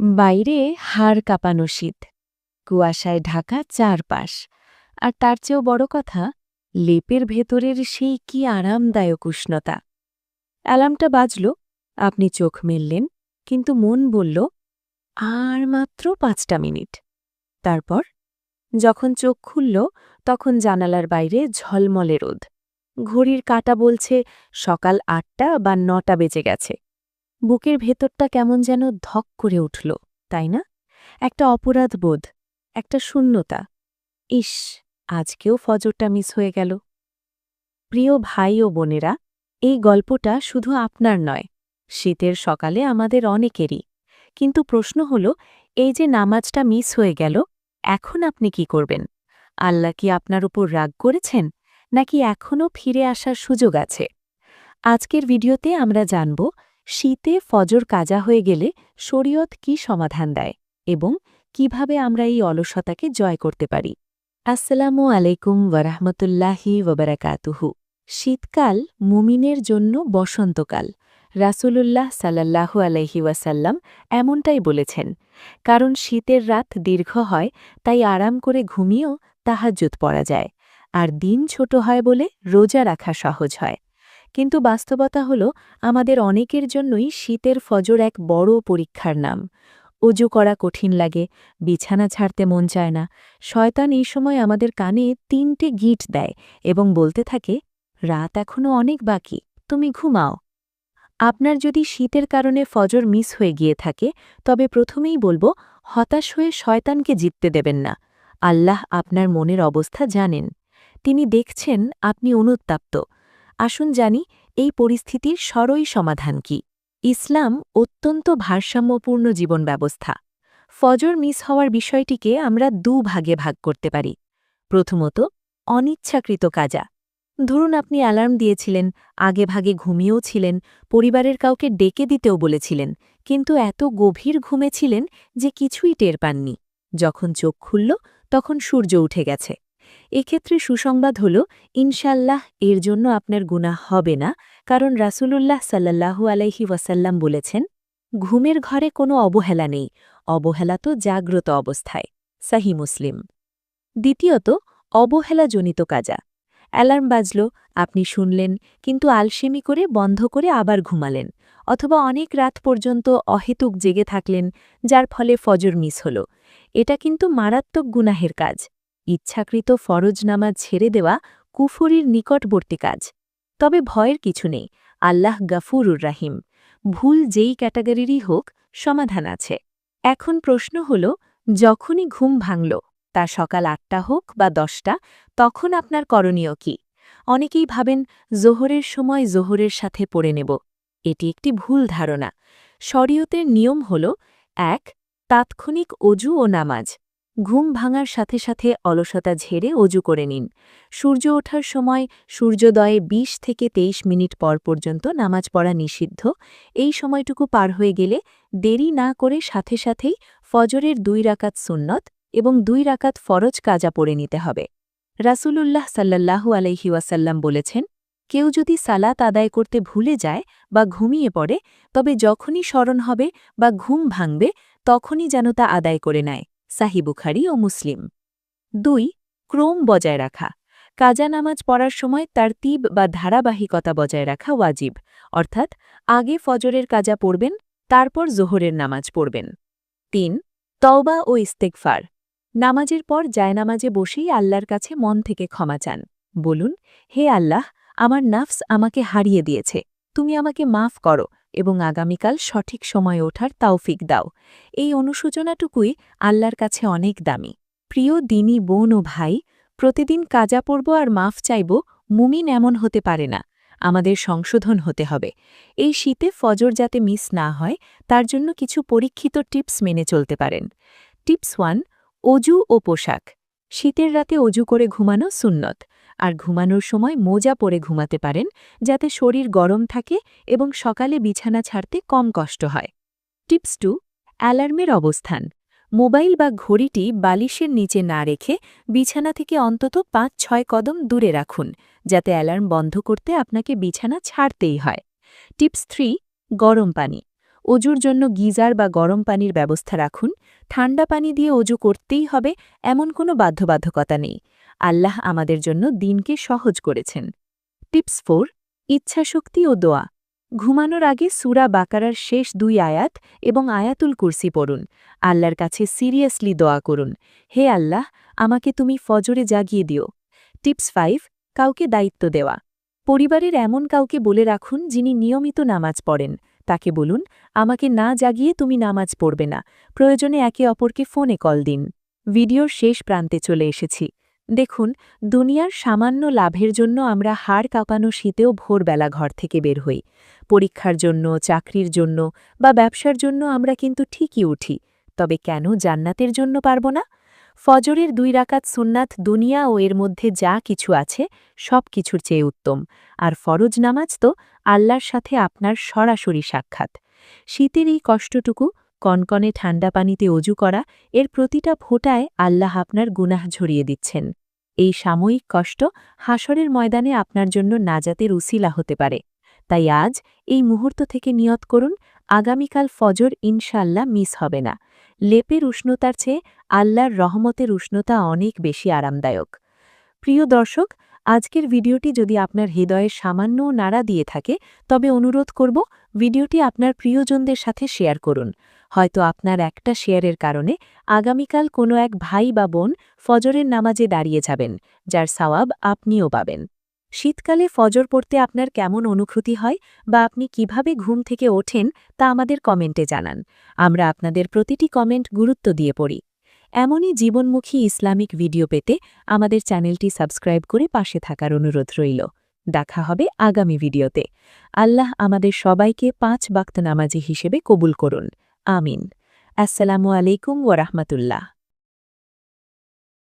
বাইরে হাড় কাঁপানো শীত, কুয়াশায় ঢাকা চারপাশ, আর তার চেয়েও বড় কথা, লেপের ভেতরের সেই কি আরামদায়ক উষ্ণতা। অ্যালার্মটা বাজল, আপনি চোখ মেললেন, কিন্তু মন বলল আর মাত্র ৫টা মিনিট। তারপর যখন চোখ খুলল, তখন জানালার বাইরে ঝলমলে রোদ। ঘড়ির কাঁটা বলছে সকাল ৮টা বা ৯টা বেজে গেছে। বুকের ভেতরটা কেমন যেন ধক করে উঠল, তাই না? একটা অপরাধ বোধ, একটা শূন্যতা। ইস, আজকেও ফজরটা মিস হয়ে গেল। প্রিয় ভাই ও বোনেরা, এই গল্পটা শুধু আপনার নয়, শীতের সকালে আমাদের অনেকেরই। কিন্তু প্রশ্ন হল, এই যে নামাজটা মিস হয়ে গেল, এখন আপনি কি করবেন? আল্লাহ কি আপনার উপর রাগ করেছেন, নাকি এখনও ফিরে আসার সুযোগ আছে? আজকের ভিডিওতে আমরা জানব শীতে ফজর কাজা হয়ে গেলে শরীয়ত কি সমাধান দেয় এবং কিভাবে আমরা এই অলসতাকে জয় করতে পারি। আসসালামু আলাইকুম ওয়ারাহমতুল্লাহি ওয়াবারাকাতুহু। শীতকাল মুমিনের জন্য বসন্তকাল। রাসূলুল্লাহ সাল্লাল্লাহু আলাইহি ওয়াসাল্লাম এমনটাই বলেছেন। কারণ শীতের রাত দীর্ঘ হয়, তাই আরাম করে ঘুমিয়েও তাহাজ্জুদ পড়া যায়, আর দিন ছোট হয় বলে রোজা রাখা সহজ হয়। কিন্তু বাস্তবতা হল, আমাদের অনেকের জন্যই শীতের ফজর এক বড় পরীক্ষার নাম। অজু করা কঠিন লাগে, বিছানা ছাড়তে মন চায় না। শয়তান এই সময় আমাদের কানে ৩টে গিঁট দেয় এবং বলতে থাকে, রাত এখনো অনেক বাকি, তুমি ঘুমাও। আপনার যদি শীতের কারণে ফজর মিস হয়ে গিয়ে থাকে, তবে প্রথমেই বলবো, হতাশ হয়ে শয়তানকে জিততে দেবেন না। আল্লাহ আপনার মনের অবস্থা জানেন। তিনি দেখছেন আপনি অনুত্তাপ্ত। আসুন জানি এই পরিস্থিতির সরই সমাধান কি। ইসলাম অত্যন্ত ভারসাম্যপূর্ণ জীবন ব্যবস্থা। ফজর মিস হওয়ার বিষয়টিকে আমরা ভাগে ভাগ করতে পারি। প্রথমত, অনিচ্ছাকৃত কাজা। ধরুন আপনি অ্যালার্ম দিয়েছিলেন, আগে ভাগে ঘুমিয়েও ছিলেন, পরিবারের কাউকে ডেকে দিতেও বলেছিলেন, কিন্তু এত গভীর ঘুমে ছিলেন যে কিছুই টের পাননি। যখন চোখ খুলল, তখন সূর্য উঠে গেছে। এক্ষেত্রে সুসংবাদ হল, ইনশাল্লাহ এর জন্য আপনার গুনাহ হবে না, কারণ রাসূলুল্লাহ সাল্লাল্লাহু আলাইহি ওয়াসাল্লাম বলেছেন, ঘুমের ঘরে কোনো অবহেলা নেই, অবহেলা তো জাগ্রত অবস্থায়। সহিহ মুসলিম। দ্বিতীয়ত, অবহেলাজনিত কাজা। অ্যালার্ম বাজল, আপনি শুনলেন, কিন্তু আলসেমি করে বন্ধ করে আবার ঘুমালেন, অথবা অনেক রাত পর্যন্ত অহেতুক জেগে থাকলেন, যার ফলে ফজর মিস হল। এটা কিন্তু মারাত্মক গুনাহের কাজ। ইচ্ছাকৃত ফরজ নামাজ ছেড়ে দেওয়া কুফরির নিকটবর্তী কাজ। তবে ভয়ের কিছু নেই, আল্লাহ গাফুরুর রাহিম। ভুল যেই ক্যাটাগরিরই হোক, সমাধান আছে। এখন প্রশ্ন হল, যখনই ঘুম ভাঙল, তা সকাল ৮টা হোক বা ১০টা, তখন আপনার করণীয় কি? অনেকেই ভাবেন জোহরের সময় জোহরের সাথে পড়ে নেব। এটি একটি ভুল ধারণা। শরীয়তের নিয়ম হল, ১. তাৎক্ষণিক অজু ও নামাজ। ঘুম ভাঙার সাথে সাথে অলসতা ঝেড়ে অজু করে নিন। সূর্য ওঠার সময় সূর্যোদয়ে ২০ থেকে ২৩ মিনিট পর পর্যন্ত নামাজ পড়া নিষিদ্ধ। এই সময়টুকু পার হয়ে গেলে দেরি না করে সাথে সাথেই ফজরের ২ রাকাত সুন্নত এবং ২ রাকাত ফরজ কাজা পড়ে নিতে হবে। রাসূলুল্লাহ সাল্লাল্লাহু আলাইহি ওয়াসাল্লাম বলেছেন, কেউ যদি সালাত আদায় করতে ভুলে যায় বা ঘুমিয়ে পড়ে, তবে যখনই স্মরণ হবে বা ঘুম ভাঙবে, তখনই যেন তা আদায় করে নেয়। সাহিহ বুখারী ও মুসলিম। ২. ক্রম বজায় রাখা। কাজা নামাজ পড়ার সময় তারতিব বা ধারাবাহিকতা বজায় রাখা ওয়াজিব, অর্থাৎ আগে ফজরের কাজা পড়বেন, তারপর জোহরের নামাজ পড়বেন। ৩. তওবা ও ইস্তেগফার। নামাজের পর জায়নামাজে বসেই আল্লাহর কাছে মন থেকে ক্ষমা চান। বলুন, হে আল্লাহ, আমার নাফস আমাকে হারিয়ে দিয়েছে, তুমি আমাকে মাফ করো এবং আগামীকাল সঠিক সময়ে ওঠার তাওফিক দাও। এই অনুশোচনাটুকুই আল্লাহর কাছে অনেক দামি। প্রিয় দিনী বোন ও ভাই, প্রতিদিন কাজা পড়ব আর মাফ চাইব, মুমিন এমন হতে পারে না। আমাদের সংশোধন হতে হবে। এই শীতে ফজর যাতে মিস না হয়, তার জন্য কিছু পরীক্ষিত টিপস মেনে চলতে পারেন। টিপস 1. অজু ও পোশাক। শীতের রাতে অজু করে ঘুমানো সুন্নত, আর ঘুমানোর সময় মোজা পরে ঘুমাতে পারেন, যাতে শরীর গরম থাকে এবং সকালে বিছানা ছাড়তে কম কষ্ট হয়। টিপস 2. অ্যালার্মের অবস্থান। মোবাইল বা ঘড়িটি বালিশের নিচে না রেখে বিছানা থেকে অন্তত ৫-৬ কদম দূরে রাখুন, যাতে অ্যালার্ম বন্ধ করতে আপনাকে বিছানা ছাড়তেই হয়। টিপস 3. গরম পানি। অজুর জন্য গিজার বা গরম পানির ব্যবস্থা রাখুন। ঠান্ডা পানি দিয়ে অজু করতেই হবে এমন কোনো বাধ্যবাধকতা নেই। আল্লাহ আমাদের জন্য দিনকে সহজ করেছেন। টিপস 4, ইচ্ছাশক্তি ও দোয়া। ঘুমানোর আগে সূরা বাকারার শেষ 2 আয়াত এবং আয়াতুল কুরসি পড়ুন। আল্লাহর কাছে সিরিয়াসলি দোয়া করুন, হে আল্লাহ, আমাকে তুমি ফজরে জাগিয়ে দিও। টিপস 5, কাউকে দায়িত্ব দেওয়া। পরিবারের এমন কাউকে বলে রাখুন যিনি নিয়মিত নামাজ পড়েন। তাকে বলুন, আমাকে না জাগিয়ে তুমি নামাজ পড়বে না। প্রয়োজনে একে অপরকে ফোনে কল দিন। ভিডিওর শেষ প্রান্তে চলে এসেছি। দেখুন, দুনিয়ার সামান্য লাভের জন্য আমরা হাড় কাঁপানো শীতেও ভোরবেলা ঘর থেকে বের হই। পরীক্ষার জন্য, চাকরির জন্য বা ব্যবসার জন্য আমরা কিন্তু ঠিকই উঠি। তবে কেন জান্নাতের জন্য পারব না? ফজরের 2 রাকাত সুন্নাত দুনিয়া ও এর মধ্যে যা কিছু আছে সব কিছুর চেয়ে উত্তম। আর ফরজ নামাজ তো আল্লাহর সাথে আপনার সরাসরি সাক্ষাৎ। শীতের এই কষ্টটুকু, কনকনে ঠান্ডা পানিতে অজু করা, এর প্রতিটা ফোঁটায় আল্লাহ আপনার গুনাহ ঝরিয়ে দিচ্ছেন। এই সাময়িক কষ্ট হাসরের ময়দানে আপনার জন্য নাজাতের উসিলা হতে পারে। তাই আজ এই মুহূর্ত থেকে নিয়ত করুন, আগামীকাল ফজর ইনশাল্লাহ মিস হবে না। লেপের উষ্ণতার চেয়ে আল্লাহর রহমতের উষ্ণতা অনেক বেশি আরামদায়ক। প্রিয় দর্শক, আজকের ভিডিওটি যদি আপনার হৃদয়ে সামান্যও নাড়া দিয়ে থাকে, তবে অনুরোধ করব ভিডিওটি আপনার প্রিয়জনদের সাথে শেয়ার করুন। হয়তো আপনার একটা শেয়ারের কারণে আগামীকাল কোনো এক ভাই বা বোন ফজরের নামাজে দাঁড়িয়ে যাবেন, যার সওয়াব আপনিও পাবেন। শীতকালে ফজর পড়তে আপনার কেমন অনুভূতি হয় বা আপনি কিভাবে ঘুম থেকে ওঠেন তা আমাদের কমেন্টে জানান। আমরা আপনাদের প্রতিটি কমেন্ট গুরুত্ব দিয়ে পড়ি। এমনই জীবনমুখী ইসলামিক ভিডিও পেতে আমাদের চ্যানেলটি সাবস্ক্রাইব করে পাশে থাকার অনুরোধ রইল। দেখা হবে আগামী ভিডিওতে। আল্লাহ আমাদের সবাইকে 5 ওয়াক্ত নামাজি হিসেবে কবুল করুন। আমিন। আসসালামু আলাইকুম ওয়া রাহমাতুল্লাহ।